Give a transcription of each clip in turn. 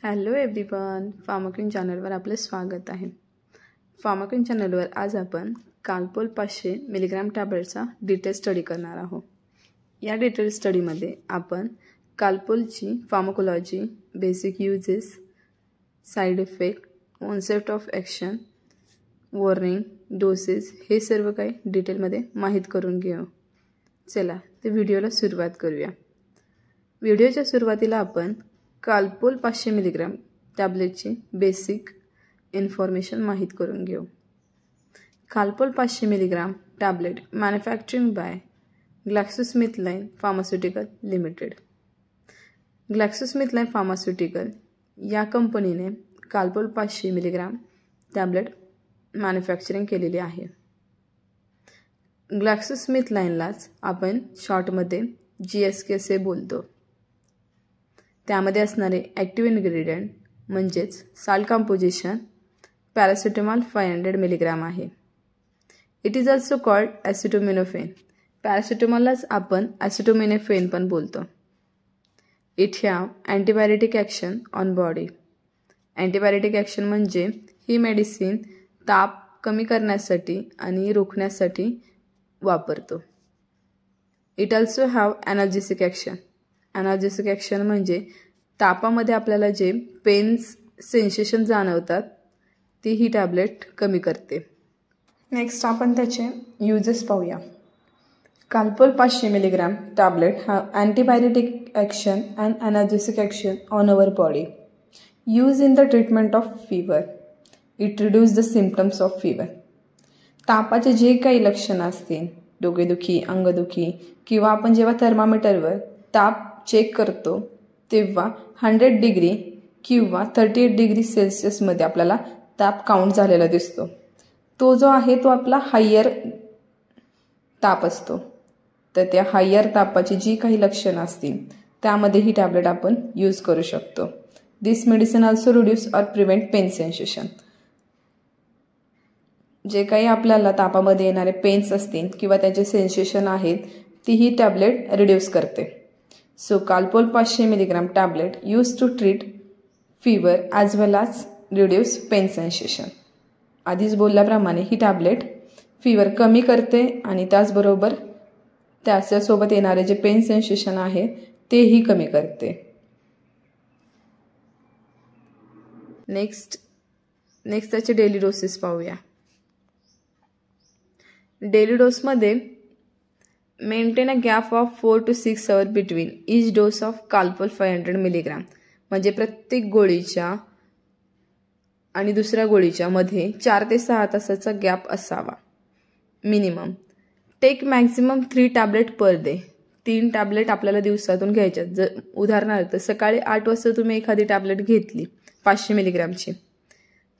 Hello everyone, फार्माक्विन चॅनलवर आपले स्वागत आहे। फार्माक्विन चॅनलवर आज आपण कालपोल 500 मिलीग्राम टॅबलेटचा डिटेल स्टडी करणार आहोत। या डिटेल स्टडीमध्ये आपण कालपोलची pharmacology, basic uses, side effect, concept of action, warning, doses हे सर्व काही डिटेलमध्ये माहित करून घेऊ। चला ते व्हिडिओला सुरुवात करूया। व्हिडिओच्या सुरुवातीला आपण कालपोल 500 मिलीग्राम टॅबलेटची बेसिक इन्फॉर्मेशन माहित करून घेऊ। Calpol 500 milligram tablet manufacturing by GlaxoSmithKline pharmaceutical limited. GlaxoSmithKline pharmaceutical या कंपनीने कालपोल 500 मिलीग्राम टॅबलेट मॅन्युफॅक्चरिंग केलेली आहे। ग्लॅक्सोस्मिथक्लाइनलाच आपण शॉर्टमध्ये GSK असे बोलतो। त्यामध्ये असणारे ॲक्टिव्ह इन्ग्रेडियंट म्हणजेच साल्ट कंपोजिशन पॅरासिटामॉल 500 मिलीग्राम आहे। It is also called acetaminophen. पॅरासिटामॉललाच आपण ॲसिटामिनोफेन पण बोलतो। It have antibiotic action on body. Antibiotic action म्हणजे ही मेडिसिन ताप कमी करण्यासाठी आणि रोखण्यासाठी वापरतो। It also have analgesic action. Analgesic action म्हणजे तापामध्ये आपल्याला जे पेन्स सेन्सेशन जाणवतात ती ही टॅबलेट कमी करते। नेक्स्ट आपण त्याचे यूजेस पाहूया। Calpol 500 milligram tablet have antibiotic action and analgesic action on our body. Use in the treatment of fever. It reduce the symptoms of fever. तापाचे जे काही लक्षणं असतील, डोकेदुखी, अंगदुखी किंवा आपण जेव्हा थर्मामीटरवर ताप चेक करतो तेव्हा 100 डिग्री किंवा 38 डिग्री सेल्सिअसमध्ये आपल्याला ताप काउंट झालेला दिसतो। तो जो आहे तो आपला हायर ताप असतो। तर त्या हायर तापाची जी काही लक्षणं असतील त्यामध्ये ही टॅबलेट आपण यूज करू शकतो। This medicine also reduce or prevent pain sensation. जे काही आपल्याला तापामध्ये येणारे पेन्स असतील किंवा त्याचे सेन्सेशन आहेत ती ही टॅबलेट रिड्यूस करते। So Calpol 500 milligram tablet used to treat fever as well as reduce pain sensation। आधीच बोलल्याप्रमाणे ही टॅबलेट फीवर कमी करते आणि त्याचबरोबर त्याच्यासोबत येणारे जे पेन सेन्सेशन आहे तेही कमी करते। नेक्स्ट त्याचे डेली डोसेस पाहूया। डेली डोसमध्ये maintain a gap of 4 to 6 hours between each dose of Calpol 500 milligram. म्हणजे प्रत्येक गोळीच्या आणि दुसऱ्या गोळीच्या मध्ये 4 ते 6 तासाचा गॅप असावा minimum. Take maximum 3 tablet per day. 3 tablet आपल्याला दिवसातून घ्यायच्यात। जर उदाहरणार्थ सकाळी 8 वाजता तुम्ही एखादी टॅबलेट घेतली 500 मिलीग्रामची,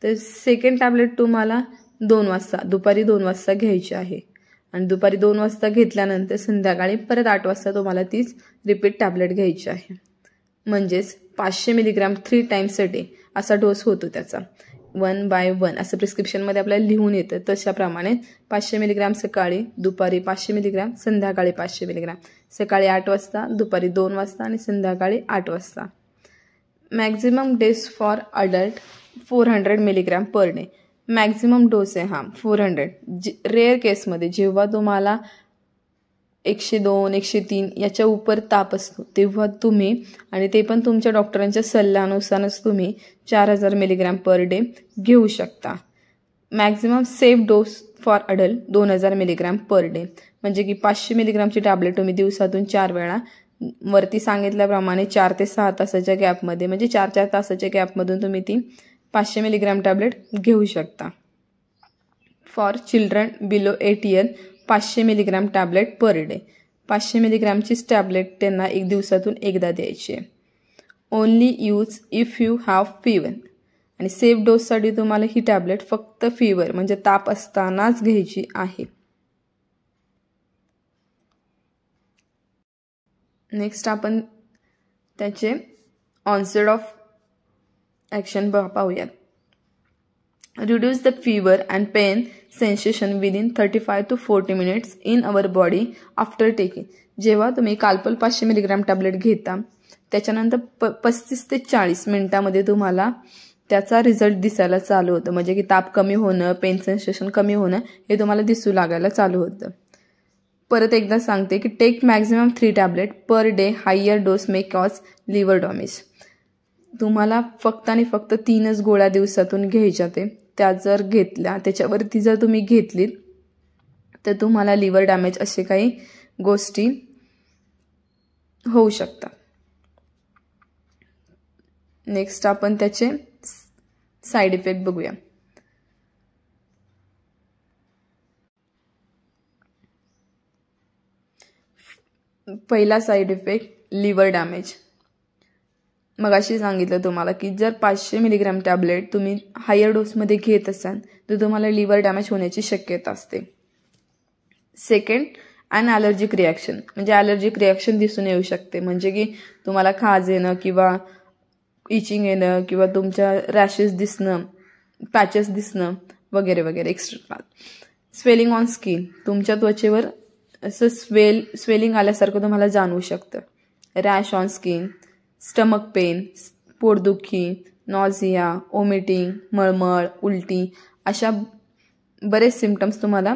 तर सेकंड टॅबलेट तुम्हाला 2 वाजता दुपारी 2 वाजता घ्यायची आहे आणि दुपारी 2 वाजता घेतल्यानंतर संध्याकाळी परत 8 वाजता तुम्हाला तीच रिपीट टॅबलेट घ्यायची आहे। म्हणजेच 500 मिलीग्राम 3 टाइम्स अ डे असा डोस होतो त्याचा। 1 by 1 असं प्रिस्क्रिप्शनमध्ये आपल्याला लिहून येतं। तशाप्रमाणे 500 मिलीग्राम सकाळी, दुपारी 500 मिलीग्राम, संध्याकाळी 500 मिलीग्राम। सकाळी 8 वाजता, दुपारी 2 वाजता आणि संध्याकाळी 8 वाजता। Maximum days for adult 400 milligram per day. Maximum dose आहे हा 400। रेअर केसमध्ये जेव्हा तुम्हाला 102, 103 याच्या उपर ताप असतो तेव्हा तुम्ही, आणि ते पण तुमच्या डॉक्टरांच्या सल्ल्यानुसारच तुम्ही 4000 मिलीग्राम पर डे घेऊ शकता। Maximum safe dose for adult 2000 milligram per day. म्हणजे की 500 मिलीग्रामची टॅबलेट तुम्ही दिवसातून 4 वेळा वरती सांगितल्याप्रमाणे 4 ते 6 तासाच्या गॅपमध्ये, म्हणजे 4 तासाच्या गॅपमधून तुम्ही ती 500 मिलीग्राम टॅबलेट घेऊ शकता। For children below 8 years 500 milligram tablet per day. 500 मिलीग्रामचीच टॅबलेट त्यांना एक दिवसातून एकदा द्यायची आहे। Only use if you have fever. आणि सेफ डोससाठी तुम्हाला ही टॅबलेट फक्त फीवर म्हणजे ताप असतानाच घ्यायची आहे। नेक्स्ट आपण त्याचे ऑनसेट ऑफ ॲक्शन पाहूया। Reduce the fever and pain sensation within 35 to 40 minutes in our body after taking. जेव्हा तुम्ही कालपोल 500 मिलीग्राम टॅबलेट घेता त्याच्यानंतर 35 ते 40 मिनिटांमध्ये तुम्हाला त्याचा रिझल्ट दिसायला चालू होतं, म्हणजे की ताप कमी होणं, पेन सेन्सेशन कमी होणं हे तुम्हाला दिसू लागायला चालू होतं. परत एकदा सांगते की take maximum 3 tablet per day. Higher dose may cause liver damage. तुम्हाला फक्त आणि फक्त 3च गोळ्या दिवसातून घ्यायच्या. त्या जर घेतल्या, त्याच्यावरती जर तुम्ही घेतलीत तर तुम्हाला लिव्हर डॅमेज असे काही गोष्टी होऊ शकतात. नेक्स्ट आपण त्याचे साईड इफेक्ट बघूया. पहिला साईड इफेक्ट लिव्हर डॅमेज. मगाशी सांगितलं तुम्हाला की जर 500 मिलीग्रॅम टॅबलेट तुम्ही हायर डोसमध्ये घेत असाल तर तुम्हाला लिव्हर डॅमेज होण्याची शक्यता असते. सेकंड, अन ॲलर्जिक रिॲक्शन, म्हणजे ॲलर्जिक रिॲक्शन दिसून येऊ शकते, म्हणजे की तुम्हाला खाज येणं किंवा इचिंग येणं किंवा तुमच्या रॅशेस दिसणं, पॅचेस दिसणं वगैरे वगैरे एक्स्ट्रा. स्वेलिंग ऑन स्किन, तुमच्या त्वचेवर असं स्वेलिंग आल्यासारखं तुम्हाला जाणवू शकतं. Rash on skin, stomach pain, पोटदुखी, नॉझिया, ओमिटिंग, मळमळ, उलटी अशा बरेच सिम्पटम्स तुम्हाला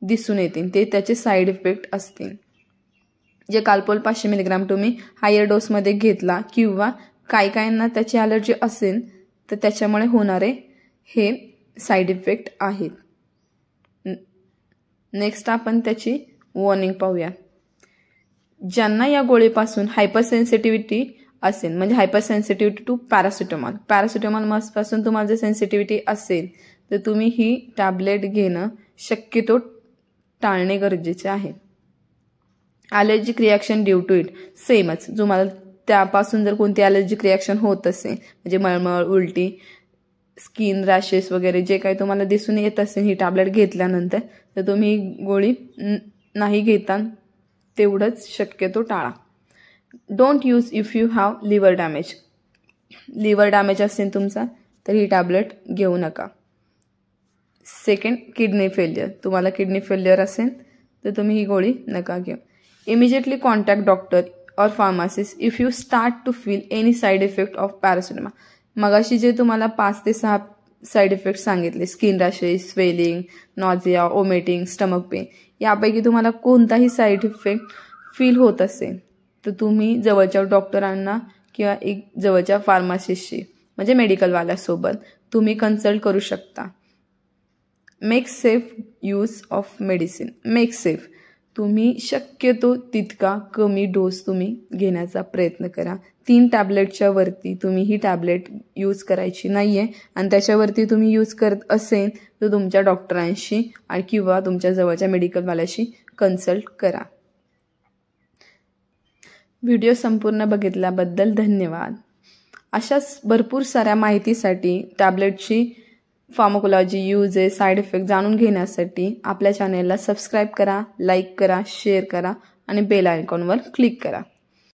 दिसून येतील. ते त्याचे साईड इफेक्ट असतील. जे कालपोल 500 मिलीग्राम तुम्ही हायर डोसमध्ये घेतला किंवा काहींना त्याची ॲलर्जी असेल तर त्याच्यामुळे होणारे हे साईड इफेक्ट आहेत. नेक्स्ट आपण त्याची वॉर्निंग पाहूया. ज्यांना या गोळीपासून हायपरसेन्सिटिव्हिटी असेल, म्हणजे हायपरसेन्सिटिव्हिटी टू पॅरासिटामॉल पासून तुम्हाला जर सेन्सिटिव्हिटी असेल तर तुम्ही ही टॅबलेट घेणं शक्यतो टाळणे गरजेचे आहे. Allergic reaction due to it, सेमच. तुम्हाला त्यापासून जर कोणती ॲलर्जिक रिॲक्शन होत असेल, म्हणजे मळमळ, उलटी, स्किन रॅशेस वगैरे जे काही तुम्हाला दिसून येत असेल ही टॅबलेट घेतल्यानंतर, तर तुम्ही गोळी नाही घेता तेवढंच शक्यतो टाळा. Don't use if you have liver damage. Liver damage असेल तुमचा तर ही टॅबलेट घेऊ नका. Second, kidney failure. तुम्हाला किडनी फेल्युअर असेल तर तुम्ही ही गोळी नका घेऊ. इमिजिएटली कॉन्टॅक्ट डॉक्टर और pharmacist if you start to feel any side effect of paracetamol. मगाशी जे तुम्हाला 5 ते 6 साईड इफेक्ट सांगितले, skin rashes, swelling, nausea, vomiting, stomach pain, यापैकी तुम्हाला कोणताही साईड इफेक्ट फील होत असेल तर तुम्ही जवळच्या डॉक्टरांना किंवा एक जवळच्या फार्मासिस्टशी म्हणजे मेडिकलवाल्यासोबत तुम्ही कन्सल्ट करू शकता. Make safe use of medicine. Make safe, तुम्ही शक्यतो तितका कमी डोस तुम्ही घेण्याचा प्रयत्न करा. 3 टॅबलेटच्या वरती तुम्ही ही टॅबलेट यूज करायची नाही आहे, आणि त्याच्यावरती तुम्ही यूज करत असेल तर तुमच्या डॉक्टरांशी आणि किंवा तुमच्या जवळच्या मेडिकलवाल्याशी कन्सल्ट करा. व्हिडिओ संपूर्ण बघितल्याबद्दल धन्यवाद. अशाच भरपूर साऱ्या माहितीसाठी टॅबलेटची फार्माकोलॉजी, यूजेस, साईड इफेक्ट जाणून घेण्यासाठी आपल्या चॅनेलला सबस्क्राईब करा, लाईक करा, शेअर करा आणि बेल आयकॉनवर क्लिक करा.